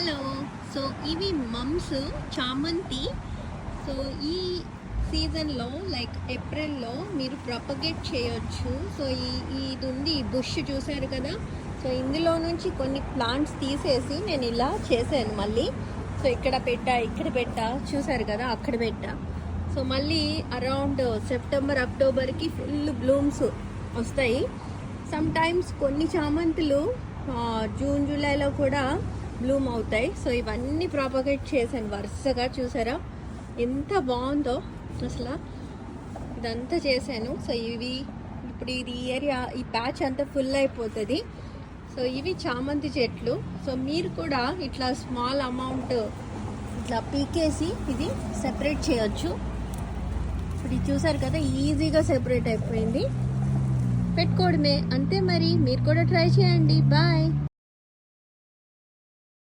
Hello. So ఇవి mumps చామంతి. So ఈ సీజన్లో లైక్ ఏప్రిల్లో మీరు ప్రొపగేట్ చేయొచ్చు. సో ఇది ఉంది, ఈ బుష్ చూసారు కదా. సో ఇందులో నుంచి కొన్ని ప్లాంట్స్ తీసేసి నేను ఇలా చేశాను మళ్ళీ. సో ఇక్కడ పెట్టా చూసారు కదా, అక్కడ పెట్టా. సో మళ్ళీ అరౌండ్ సెప్టెంబర్ అక్టోబర్కి ఫుల్ బ్లూమ్స్ వస్తాయి. సమ్ టైమ్స్ కొన్ని చామంతులు జూన్ జూలైలో కూడా బ్లూమ్ అవుతాయి. సో ఇవన్నీ ప్రాపగేట్ చేశాను వరుసగా. చూసారా ఎంత బాగుందో అసలు, ఇదంతా చేశాను. సో ఇవి ఇప్పుడు ఇది ఏరియా, ఈ ప్యాచ్ అంతా ఫుల్ అయిపోతుంది. సో ఇవి చామంతి చెట్లు. సో మీరు కూడా ఇట్లా స్మాల్ అమౌంట్ ఇట్లా పీకేసి ఇది సెపరేట్ చేయొచ్చు. ఇప్పుడు ఇది చూసారు కదా, ఈజీగా సెపరేట్ అయిపోయింది. పెట్టుకోవడమే అంతే. మరి మీరు కూడా ట్రై చేయండి. బాయ్.